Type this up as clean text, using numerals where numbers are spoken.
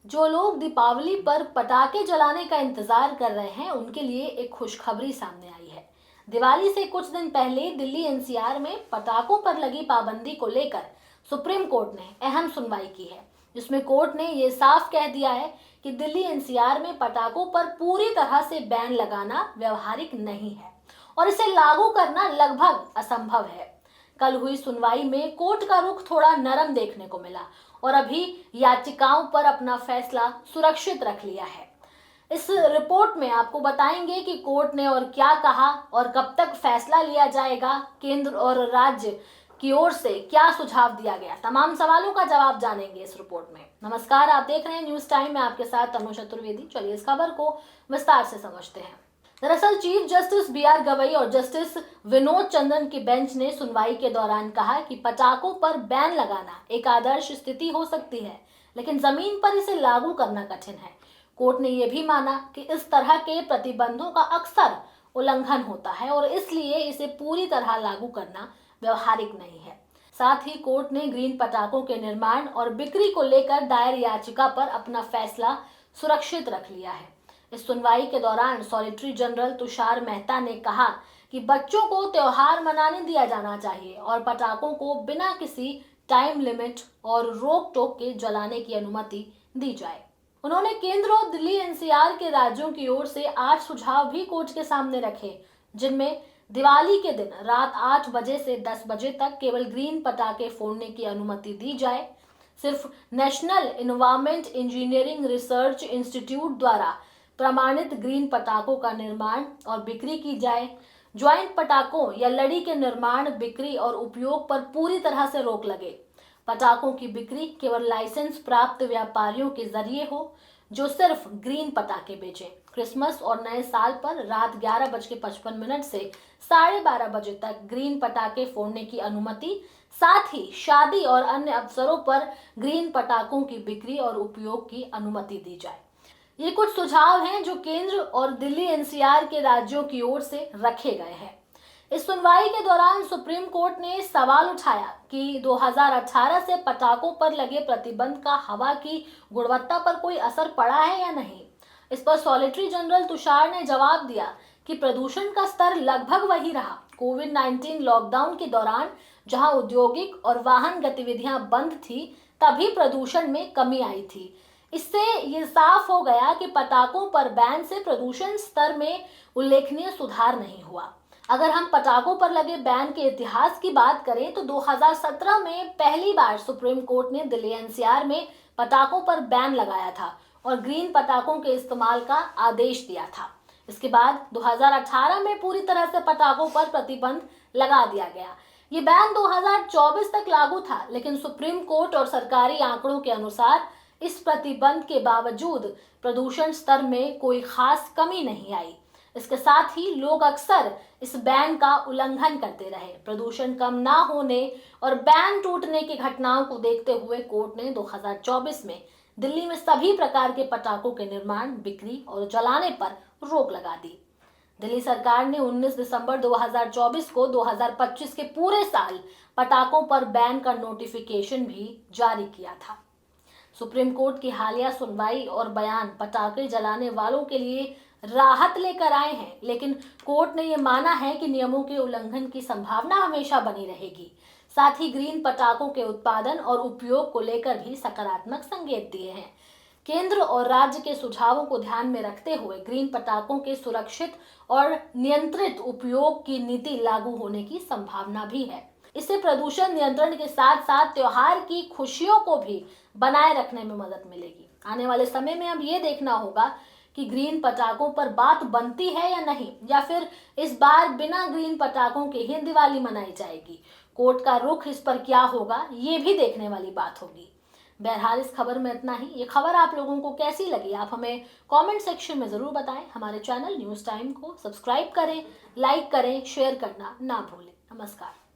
जो लोग दीपावली पर पटाखे जलाने का इंतजार कर रहे हैं उनके लिए एक खुशखबरी सामने आई है। दिवाली से कुछ दिन पहले दिल्ली एनसीआर में पटाखों पर लगी पाबंदी को लेकर सुप्रीम कोर्ट ने अहम सुनवाई की है, जिसमें कोर्ट ने ये साफ कह दिया है कि दिल्ली एनसीआर में पटाखों पर पूरी तरह से बैन लगाना व्यवहारिक नहीं है और इसे लागू करना लगभग असंभव है। कल हुई सुनवाई में कोर्ट का रुख थोड़ा नरम देखने को मिला और अभी याचिकाओं पर अपना फैसला सुरक्षित रख लिया है। इस रिपोर्ट में आपको बताएंगे कि कोर्ट ने और क्या कहा और कब तक फैसला लिया जाएगा, केंद्र और राज्य की ओर से क्या सुझाव दिया गया। तमाम सवालों का जवाब जानेंगे इस रिपोर्ट में। नमस्कार, आप देख रहे हैं न्यूज टाइम में आपके साथ तनु चतुर्वेदी। चलिए इस खबर को विस्तार से समझते हैं। दरअसल चीफ जस्टिस बी.आर. गवई और जस्टिस विनोद चंद्रन की बेंच ने सुनवाई के दौरान कहा कि पटाखों पर बैन लगाना एक आदर्श स्थिति हो सकती है, लेकिन जमीन पर इसे लागू करना कठिन है। कोर्ट ने यह भी माना कि इस तरह के प्रतिबंधों का अक्सर उल्लंघन होता है और इसलिए इसे पूरी तरह लागू करना व्यवहारिक नहीं है। साथ ही कोर्ट ने ग्रीन पटाखों के निर्माण और बिक्री को लेकर दायर याचिका पर अपना फैसला सुरक्षित रख लिया है। इस सुनवाई के दौरान सॉलिसिटर जनरल तुषार मेहता ने कहा कि बच्चों को त्योहार मनाने दिया जाना चाहिए और पटाखों को बिना किसी टाइम लिमिट और रोक टोक के जलाने की अनुमति दी जाए। उन्होंने केंद्र और दिल्ली एनसीआर के राज्यों की ओर से 8 सुझाव भी कोर्ट के सामने रखे, जिनमें दिवाली के दिन रात 8 बजे से 10 बजे तक केवल ग्रीन पटाखे फोड़ने की अनुमति दी जाए। सिर्फ national environment engineering research institute द्वारा प्रमाणित ग्रीन पटाखों का निर्माण और बिक्री की जाए। ज्वाइंट पटाखों या लड़ी के निर्माण, बिक्री और उपयोग पर पूरी तरह से रोक लगे। पटाखों की बिक्री केवल लाइसेंस प्राप्त व्यापारियों के जरिए हो जो सिर्फ ग्रीन पटाखे बेचें। क्रिसमस और नए साल पर रात 11:55 से 12:30 बजे तक ग्रीन पटाखे फोड़ने की अनुमति, साथ ही शादी और अन्य अवसरों पर ग्रीन पटाखों की बिक्री और उपयोग की अनुमति दी जाए। ये कुछ सुझाव हैं जो केंद्र और दिल्ली एनसीआर के राज्यों की ओर से रखे गए हैं। इस सुनवाई के दौरान सुप्रीम कोर्ट ने सवाल उठाया कि 2018 से पटाखों पर लगे प्रतिबंध का हवा की गुणवत्ता पर कोई असर पड़ा है या नहीं। इस पर सॉलिसिटर जनरल तुषार ने जवाब दिया कि प्रदूषण का स्तर लगभग वही रहा। कोविड-19 लॉकडाउन के दौरान जहां औद्योगिक और वाहन गतिविधियां बंद थी, तभी प्रदूषण में कमी आई थी। इससे ये साफ हो गया कि पटाखों पर बैन से प्रदूषण स्तर में उल्लेखनीय सुधार नहीं हुआ। अगर हम पटाखों पर लगे बैन के इतिहास की बात करें तो 2017 में पहली बार सुप्रीम कोर्ट ने दिल्ली एनसीआर में पटाखों पर बैन लगाया था और ग्रीन पटाखों के इस्तेमाल का आदेश दिया था। इसके बाद 2018 में पूरी तरह से पटाखों पर प्रतिबंध लगा दिया गया। ये बैन 2024 तक लागू था, लेकिन सुप्रीम कोर्ट और सरकारी आंकड़ों के अनुसार इस प्रतिबंध के बावजूद प्रदूषण स्तर में कोई खास कमी नहीं आई। इसके साथ ही लोग अक्सर इस बैन का उल्लंघन करते रहे। प्रदूषण कम ना होने और बैन टूटने की घटनाओं को देखते हुए कोर्ट ने 2024 में दिल्ली में सभी प्रकार के पटाखों के निर्माण, बिक्री और जलाने पर रोक लगा दी। दिल्ली सरकार ने 19 दिसंबर 2024 को 2025 के पूरे साल पटाखों पर बैन का नोटिफिकेशन भी जारी किया था। सुप्रीम कोर्ट की हालिया सुनवाई और बयान पटाखे जलाने वालों के लिए राहत लेकर आए हैं, लेकिन कोर्ट ने यह माना है कि नियमों के उल्लंघन की संभावना हमेशा बनी रहेगी। साथ ही ग्रीन पटाखों के उत्पादन और उपयोग को लेकर भी सकारात्मक संकेत दिए हैं। केंद्र और राज्य के सुझावों को ध्यान में रखते हुए ग्रीन पटाखों के सुरक्षित और नियंत्रित उपयोग की नीति लागू होने की संभावना भी है। इससे प्रदूषण नियंत्रण के साथ साथ त्योहार की खुशियों को भी बनाए रखने में मदद मिलेगी। आने वाले समय में अब ये देखना होगा कि ग्रीन पटाखों पर बात बनती है या नहीं, या फिर इस बार बिना ग्रीन पटाखों के ही दिवाली मनाई जाएगी। कोर्ट का रुख इस पर क्या होगा, ये भी देखने वाली बात होगी। बहरहाल इस खबर में इतना ही। ये खबर आप लोगों को कैसी लगी, आप हमें कमेंट सेक्शन में जरूर बताएं। हमारे चैनल न्यूज टाइम को सब्सक्राइब करें, लाइक करें, शेयर करना ना भूलें। नमस्कार।